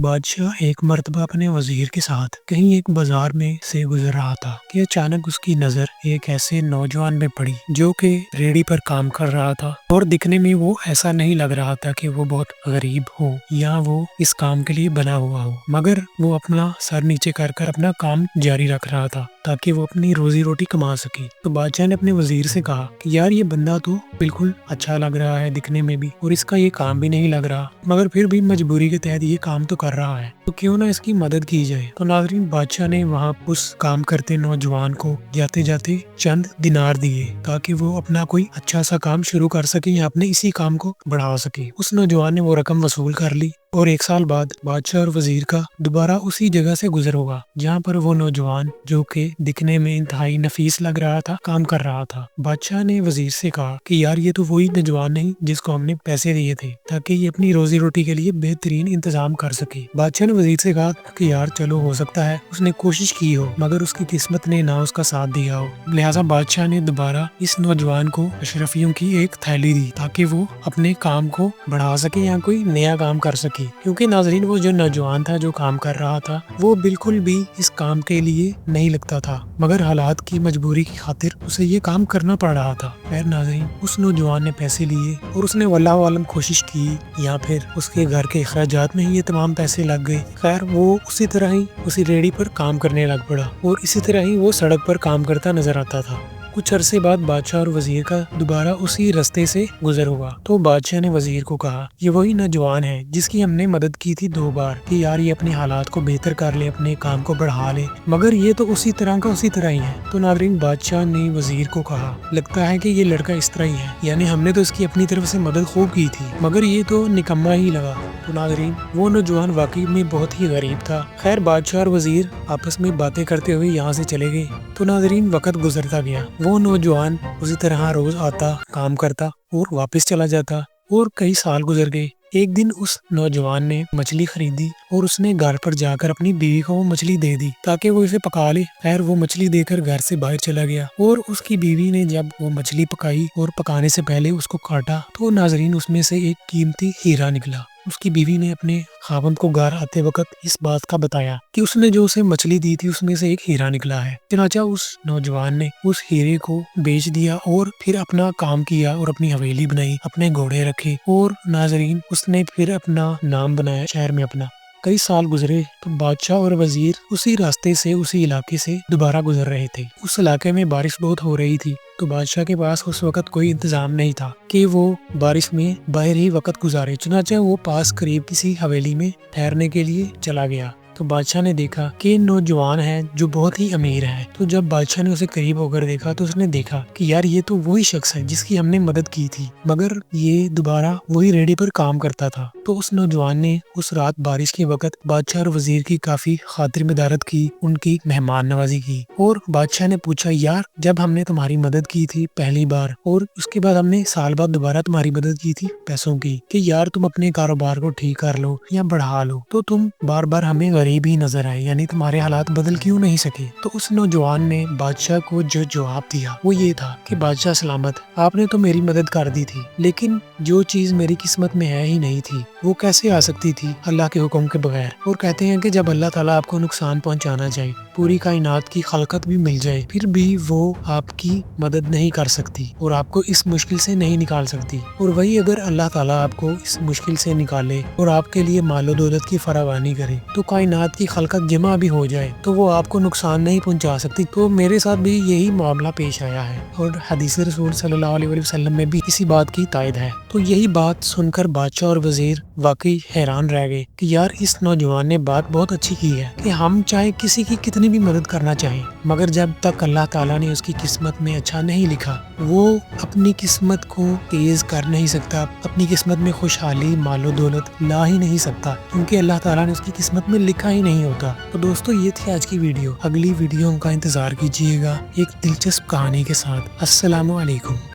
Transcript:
بادشاہ ایک مرتبہ اپنے وزیر کے ساتھ کہیں ایک بازار میں سے گزر رہا تھا کہ اچانک اس کی نظر ایک ایسے نوجوان میں پڑی جو کہ ریڑھی پر کام کر رہا تھا، اور دکھنے میں وہ ایسا نہیں لگ رہا تھا کہ وہ بہت غریب ہو یا وہ اس کام کے لیے بنا ہوا ہو، مگر وہ اپنا سر نیچے کر کر اپنا کام جاری رکھ رہا تھا تاکہ وہ اپنی روزی روٹی کما سکے۔ تو بادشاہ نے اپنے وزیر سے کہا کہ یار یہ بندہ تو بالکل اچھا لگ رہا ہے دکھنے میں بھی، اور اس کا یہ کام بھی نہیں لگ رہا، مگر پھر بھی مجبوری کے تحت یہ کام تو کر رہا ہے، تو کیوں نہ اس کی مدد کی جائے۔ تو ناظرین، بادشاہ نے وہاں اس کام کرتے نوجوان کو جاتے جاتے چند دینار دیے تاکہ وہ اپنا کوئی اچھا سا کام شروع کر سکے یا اپنے اسی کام کو بڑھا سکے۔ اس نوجوان نے وہ رقم وصول کر لی، اور ایک سال بعد بادشاہ اور وزیر کا دوبارہ اسی جگہ سے گزر ہوگا جہاں پر وہ نوجوان جو کہ دکھنے میں انتہائی نفیس لگ رہا تھا کام کر رہا تھا۔ بادشاہ نے وزیر سے کہا کہ یار یہ تو وہی نوجوان نہیں جس کو ہم نے پیسے دیے تھے تاکہ یہ اپنی روزی روٹی کے لیے بہترین انتظام کر سکے۔ بادشاہ نے وزیر سے کہا کہ یار چلو ہو سکتا ہے اس نے کوشش کی ہو مگر اس کی قسمت نے نہ اس کا ساتھ دیا ہو، لہٰذا بادشاہ نے دوبارہ اس نوجوان کو اشرفیوں کی ایک تھیلی دی تاکہ وہ اپنے کام کو بڑھا سکے یا کوئی نیا کام کر سکے۔ کیونکہ ناظرین، وہ جو نوجوان تھا جو کام کر رہا تھا وہ بالکل بھی اس کام کے لیے نہیں لگتا تھا، مگر حالات کی مجبوری کی خاطر اسے یہ کام کرنا پڑ رہا تھا۔ خیر ناظرین، اس نوجوان نے پیسے لیے اور اس نے واللہ عالم کوشش کی یا پھر اس کے گھر کے اخراجات میں ہی یہ تمام پیسے لگ گئے۔ خیر وہ اسی طرح ہی اسی ریڑھی پر کام کرنے لگ پڑا اور اسی طرح ہی وہ سڑک پر کام کرتا نظر آتا تھا۔ کچھ عرصے بعد بادشاہ اور وزیر کا دوبارہ اسی رستے سے گزر ہوا تو بادشاہ نے وزیر کو کہا یہ وہی نوجوان ہے جس کی ہم نے مدد کی تھی 2 بار کہ یار یہ اپنے حالات کو بہتر کر لے، اپنے کام کو بڑھا لے، مگر یہ تو اسی طرح کا اسی طرح ہی ہے۔ تو ناظرین، بادشاہ نے وزیر کو کہا لگتا ہے کہ یہ لڑکا اس طرح ہی ہے، یعنی ہم نے تو اس کی اپنی طرف سے مدد خوب کی تھی مگر یہ تو نکما ہی لگا۔ تو ناظرین، وہ نوجوان واقعی میں بہت ہی غریب تھا۔ خیر بادشاہ اور وزیر آپس میں باتیں کرتے ہوئے یہاں سے چلے گئے۔ تو ناظرین، وقت گزرتا گیا، وہ نوجوان اسی طرح روز آتا، کام کرتا اور واپس چلا جاتا، اور کئی سال گزر گئے۔ ایک دن اس نوجوان نے مچھلی خریدی اور اس نے گھر پر جا کر اپنی بیوی کو وہ مچھلی دے دی تاکہ وہ اسے پکا لے۔ خیر وہ مچھلی دے کر گھر سے باہر چلا گیا، اور اس کی بیوی نے جب وہ مچھلی پکائی اور پکانے سے پہلے اس کو کاٹا تو ناظرین اس میں سے ایک قیمتی ہیرا نکلا۔ اس کی بیوی نے اپنے خاوند کو گھر آتے وقت اس بات کا بتایا کہ اس نے جو اسے مچھلی دی تھی اس میں سے ایک ہیرا نکلا ہے۔ چنانچہ اس نوجوان نے اس ہیرے کو بیچ دیا اور پھر اپنا کام کیا اور اپنی حویلی بنائی، اپنے گھوڑے رکھے، اور ناظرین اس نے پھر اپنا نام بنایا شہر میں اپنا۔ کئی سال گزرے تو بادشاہ اور وزیر اسی راستے سے اسی علاقے سے دوبارہ گزر رہے تھے۔ اس علاقے میں بارش بہت ہو رہی تھی تو بادشاہ کے پاس اس وقت کوئی انتظام نہیں تھا کہ وہ بارش میں باہر ہی وقت گزارے، چنانچہ وہ پاس قریب کسی حویلی میں ٹھہرنے کے لیے چلا گیا۔ تو بادشاہ نے دیکھا کہ نوجوان ہے جو بہت ہی امیر ہے، تو جب بادشاہ نے اسے قریب ہو کر دیکھا تو اس نے دیکھا کہ یار یہ تو وہی شخص ہے جس کی ہم نے مدد کی تھی، مگر یہ دوبارہ وہی ریڑھی پر کام کرتا تھا۔ تو اس نوجوان نے اس رات بارش کے وقت بادشاہ اور وزیر کی کافی خاطر مدارت کی، ان کی مہمان نوازی کی، اور بادشاہ نے پوچھا یار جب ہم نے تمہاری مدد کی تھی پہلی بار اور اس کے بعد ہم نے سال بعد دوبارہ تمہاری مدد کی تھی پیسوں کی کہ یار تم اپنے کاروبار کو ٹھیک کر لو یا بڑھا لو، تو تم بار بار ہمیں غریب ہی نظر آئے، یعنی تمہارے حالات بدل کیوں نہیں سکے؟ تو اس نوجوان نے بادشاہ کو جو جواب دیا وہ یہ تھا کہ بادشاہ سلامت، آپ نے تو میری مدد کر دی تھی لیکن جو چیز میری قسمت میں ہے ہی نہیں تھی وہ کیسے آ سکتی تھی اللہ کے حکم کے بغیر؟ اور کہتے ہیں کہ جب اللہ تعالیٰ آپ کو نقصان پہنچانا چاہے، پوری کائنات کی خلقت بھی مل جائے، پھر بھی وہ آپ کی مدد نہیں کر سکتی اور آپ کو اس مشکل سے نہیں نکال سکتی۔ اور وہی اگر اللہ تعالیٰ آپ کو اس مشکل سے نکالے اور آپ کے لیے مال و دولت کی فراوانی کرے تو کائنات کی خلقت جمع بھی ہو جائے تو وہ آپ کو نقصان نہیں پہنچا سکتی۔ تو میرے ساتھ بھی یہی معاملہ پیش آیا ہے، اور حدیث رسول صلی اللہ علیہ وسلم میں بھی اسی بات کی تائید ہے۔ تو یہی بات سن کر بادشاہ اور وزیر واقعی حیران رہ گئے کہ یار اس نوجوان نے بات بہت اچھی کی ہے کہ ہم چاہے کسی کی کتنی بھی مدد کرنا چاہیں، مگر جب تک اللہ تعالیٰ نے اس کی قسمت میں اچھا نہیں لکھا وہ اپنی قسمت کو تیز کر نہیں سکتا، اپنی قسمت میں خوشحالی مال و دولت لا ہی نہیں سکتا، کیونکہ اللہ تعالیٰ نے اس کی قسمت میں لکھا ہی نہیں ہوتا۔ تو دوستو یہ تھی آج کی ویڈیو، اگلی ویڈیو کا انتظار کیجیے گا ایک دلچسپ کہانی کے ساتھ۔ السلام علیکم۔